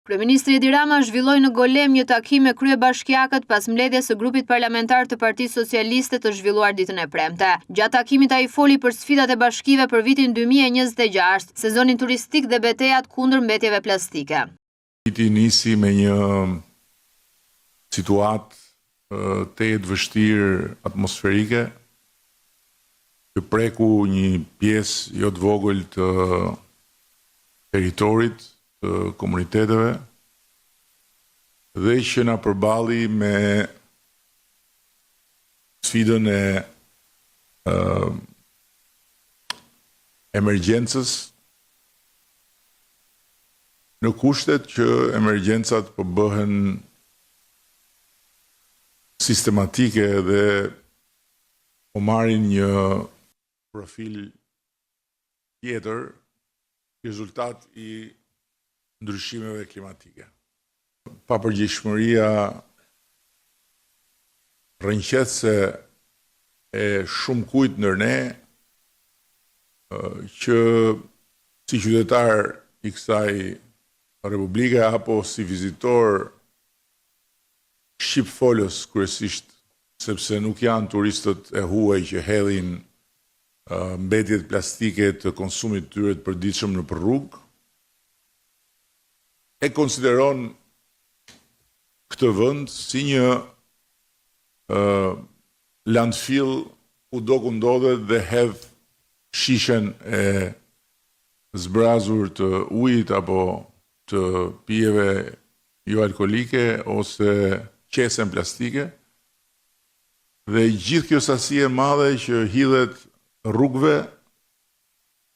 Kryeministri Edi Rama zhvilloi në Golem një takim me kryebashkiakët pas mbledhjes së grupit parlamentar të Partisë Socialiste të zhvilluar ditën e premte. Gjatë takimit ai foli për sfidat e bashkive për vitin 2026, sezonin turistik dhe betejat kundër mbetjeve plastike. Viti nisi me një situatë të vështirë atmosferike, që preku një pjesë jo të vogël të teritorit, të komuniteteve, dhe që na përballi me sfidën e emergjencës, në kushtet që emergjencat po bëhen sistematike dhe po marrin një profil tjetër, rezultat i ndryshimeve klimatike. Papërgjegjshmëria rrënjëse e shumë kujt ndër ne, që si qytetar i kësaj Republike apo si vizitor shqipfolës kryesisht, sepse nuk janë turistët e huaj që hedhin mbetjet plastike të konsumit tyre të përditshëm nëpër rrugë, e konsideron këtë vend si një landfill kudo ku ndodhet dhe hedh shishen e zbrazur të ujit apo të pijeve jo alkolike ose qesen plastike, dhe gjithë kjo sasi e madhe që hidhet rrugëve,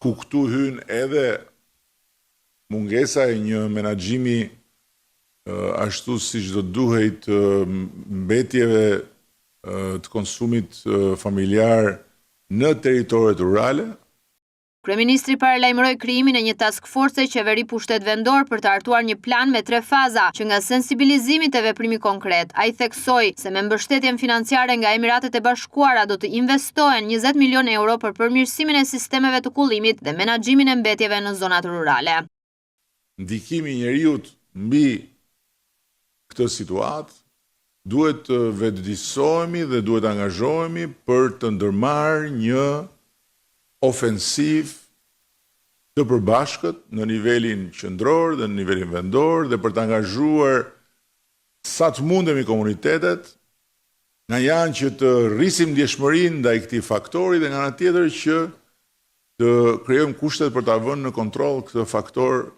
ku këtu hyn edhe mungesa e një menaxhimi ashtu siç do duhej të mbetjeve të konsumit familjar në teritoret rurale. Kryeministri paralajmëroi krijimin e një task force qeveri pushtet vendor për të hartuar një plan me 3 faza, që nga sensibilizimi te veprimi konkret. Ai theksoi se me mbështetjen financiare nga Emiratet e Bashkuara do të investohen 20 milion euro për përmirësimin e sistemeve të kullimit dhe menaxhimin e mbetjeve në zonat rurale. Ndikimi i njeriut mbi këtë situatë duhet të vetëdijsohemi dhe duhet të angazhohemi për të ndërmarrë një ofensiv të përbashkët në nivelin qendror dhe në nivelin vendor, dhe për të angazhuar sa të mundemi komunitetet, nga janë që të rrisim ndjeshmërinë ndaj këtij faktori dhe nga ana tjetër që të krijojmë kushtet për ta vënë në kontroll këtë faktor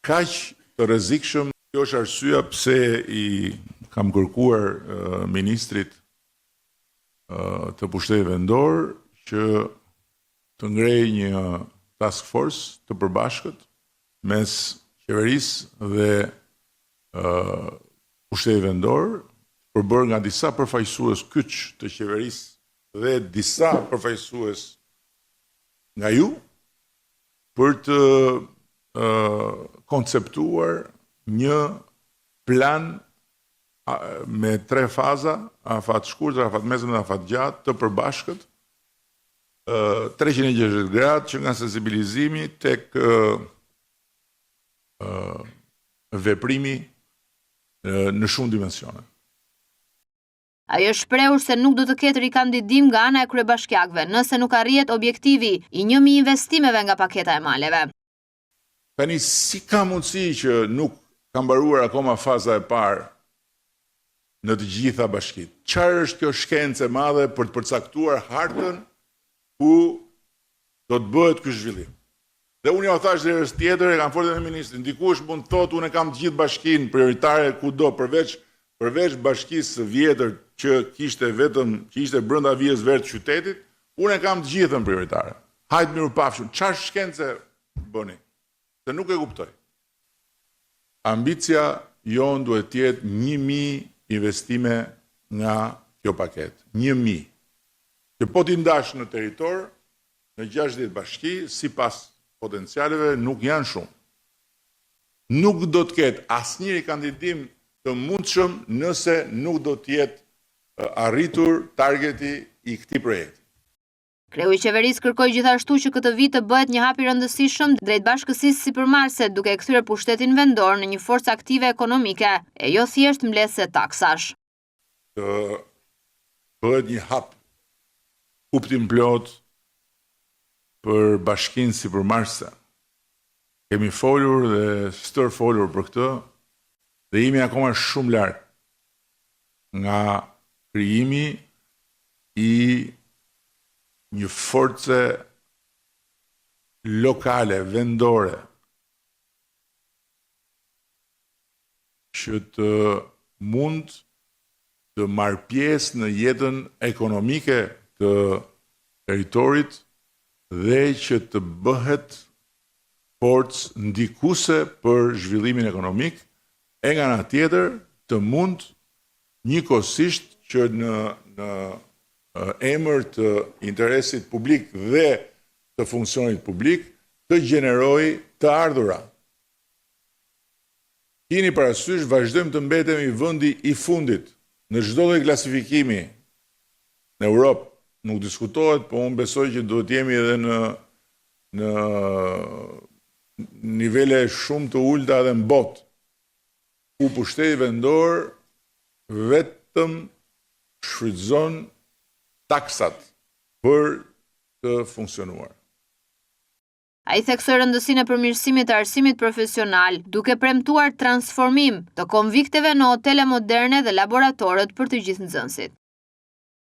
kaq të rrezikshëm. Kjo është arsyeja pse i kam kërkuar ministrit të pushtetit vendor që të ngrej një task force të përbashkët mes qeverisë dhe pushtetit vendor, përbërë nga disa përfaqësues kyç të qeverisë dhe disa përfaqësues nga ju, për të konceptuar një plan me 3 faza, afat shkurtër, afat mesëm dhe afat gjatë, të përbashkët, 360 gradë, që nga sensibilizimi tek veprimi në shumë dimensione. Ai është shprehur se nuk do të ketë rikandidim nga ana e kryebashkiakëve nëse nuk arrihet objektivi i 1000 investimeve nga paketa e maleve. Tani, si ka mundësi që nuk ka mbaruar akoma faza e parë në të gjitha bashkitë? Çfarë është kjo shkencë e madhe për të përcaktuar hartën ku do të bëhet ky zhvillim? Dhe unë ja thash herës tjetër, e kam folur me ministrin, dikush mund të thotë unë kam të gjithë bashkinë prioritare kudo, përveç bashkisë së vjetër që kishte brenda vijës verë të qytetit, unë kam të gjithën prioritare. Hajt mirupafshim. Çfarë shkence bëni? Se nuk e kuptoj. Ambicia jonë duhet të jetë 1000 investime nga kjo paketë. 1000. Që po t'i ndash në territor, në 60 bashki, sipas potencialeve nuk janë shumë. Nuk do të ketë asnjëri kandidim të mundshëm nëse nuk do të jetë arritur targeti i këtij projekti. Kreu i qeverisë kërkoi gjithashtu që këtë vit të bëhet një hap i rëndësishëm drejt bashkësisë sipërmarrëse, duke kthyer pushtetin vendor në një forcë aktive ekonomike, e jo thjesht mbledhse taksash. Të bëhet një hap kuptim plot për bashkinë sipërmarrëse. Kemi folur dhe stër folur për këtë dhe jemi akoma shumë larg nga krijimi i një force lokale, vendore, që të mund të marrë pjesë në jetën ekonomike të territorit dhe që të bëhet forcë ndikuese për zhvillimin ekonomik, e nga ana tjetër të mund njëkohësisht që në emër të interesit publik dhe të funksionit publik të gjenerojë të ardhura. Keni parasysh, vazhdojmë të mbetemi vendi i fundit në çdo lloj klasifikimi në Europë. Nuk diskutohet, po unë besoj që duhet jemi edhe në nivele shumë të ulta edhe në botë, ku pushteti vendor vetëm shfrytëzon taksat për të funksionuar. Ai theksoi rëndësinë e përmirësimit të arsimit profesional, duke premtuar transformim të konvikteve në hotele moderne dhe laboratorët për të gjithë nxënësit.